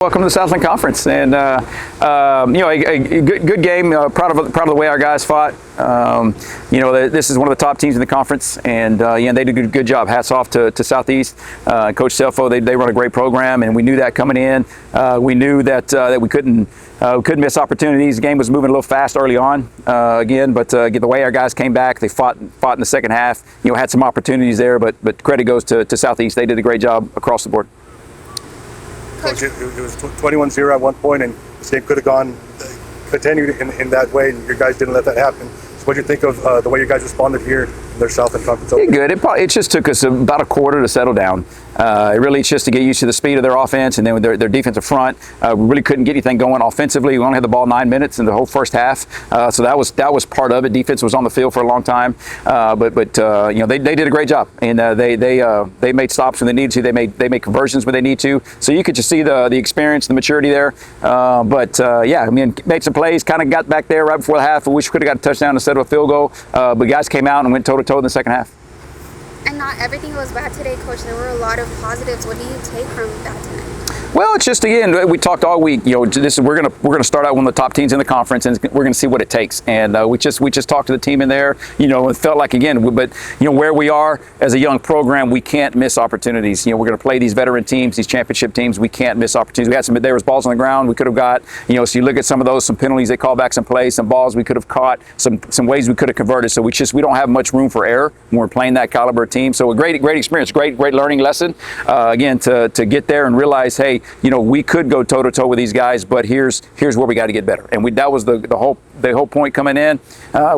Welcome to the Southland Conference, and a good game. Proud of the way our guys fought. This is one of the top teams in the conference, and they did a good job. Hats off to Southeast, Coach Selfo. They run a great program, and we knew that coming in. We knew that we couldn't miss opportunities. The game was moving a little fast early on, but the way our guys came back, they fought in the second half. Had some opportunities there, but credit goes to Southeast. They did a great job across the board. Coach, it was 21-0 at one point, and this game could have continued in that way, and your guys didn't let that happen. So what do you think of the way you guys responded here in their Southland Conference opening? Good. It just took us about a quarter to settle down. It's just to get used to the speed of their offense, and then their defensive front. We really couldn't get anything going offensively. We only had the ball 9 minutes in the whole first half, so that was part of it. Defense was on the field for a long time, but they did a great job, and they made stops when they needed to. They made conversions when they need to. So you could just see the experience, the maturity there. Made some plays. Kind of got back there right before the half. I wish we could have got a touchdown instead of a field goal. But guys came out and went toe to toe in the second half. And not everything was bad today, Coach. There were a lot of positives. What do you take from that tonight? Well, it's just, again, we talked all week. We're gonna start out one of the top teams in the conference, and we're gonna see what it takes. And we just talked to the team in there. It felt like, again, where we are as a young program, we can't miss opportunities. We're gonna play these veteran teams, these championship teams. We can't miss opportunities. There was balls on the ground we could have got. So you look at some of those, some penalties they call back, some plays, some balls we could have caught, some ways we could have converted. So we don't have much room for error when we're playing that caliber of team. So a great experience, great learning lesson. Again, to get there and realize, hey, we could go toe to toe with these guys, but here's where we got to get better. And that was the whole point coming in.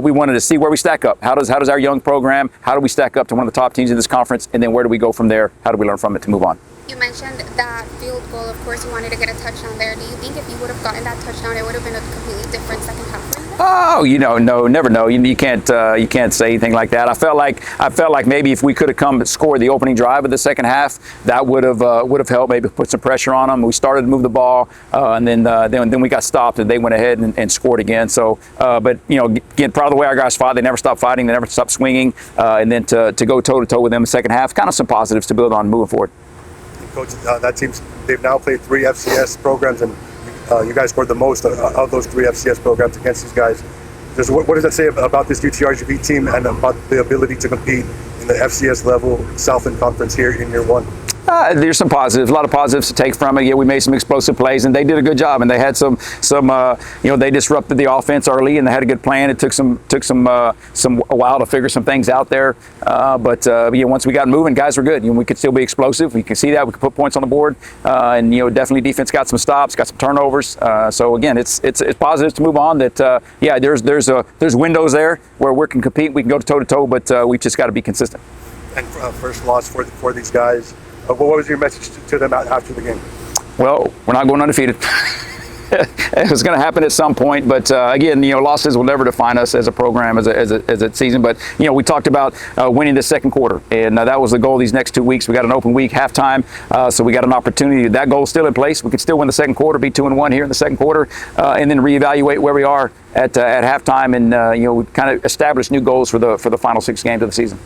We wanted to see where we stack up. How does our young program? How do we stack up to one of the top teams in this conference? And then where do we go from there? How do we learn from it to move on? You mentioned that field goal. Of course, you wanted to get a touchdown there. Do you think if you would have gotten that touchdown, it would have been a completely different second half? Oh, no, never know. You can't say anything like that. I felt like maybe if we could have come and scored the opening drive of the second half, that would have helped. Maybe put some pressure on them. We started to move the ball, and then we got stopped, and they went ahead and scored again. So, again, proud of the way our guys fought. They never stopped fighting. They never stopped swinging, and then to go toe to toe with them in the second half, kind of some positives to build on moving forward. Coach, that team's they've now played 3 FCS programs, and you guys scored the most of those 3 FCS programs against these guys. What does that say about this UTRGV team and about the ability to compete in the FCS level Southland Conference here in year 1? There's some positives, a lot of positives to take from it. Yeah, we made some explosive plays, and they did a good job. And they had they disrupted the offense early, and they had a good plan. It took a while to figure some things out there. Once we got moving, guys were good. We could still be explosive. We can see that. We could put points on the board, and definitely defense got some stops, got some turnovers. So again, it's positive to move on. That there's windows there where we can compete. We can go toe to toe, but we've just got to be consistent. And first loss for these guys. What was your message to them after the game? Well, we're not going undefeated. It was going to happen at some point, but again, losses will never define us as a program, as a season. But we talked about winning the second quarter, and that was the goal these next 2 weeks. We got an open week, halftime, so we got an opportunity. That goal is still in place. We could still win the second quarter, be 2-1 here in the second quarter, and then reevaluate where we are at halftime, and kind of establish new goals for the final 6 games of the season.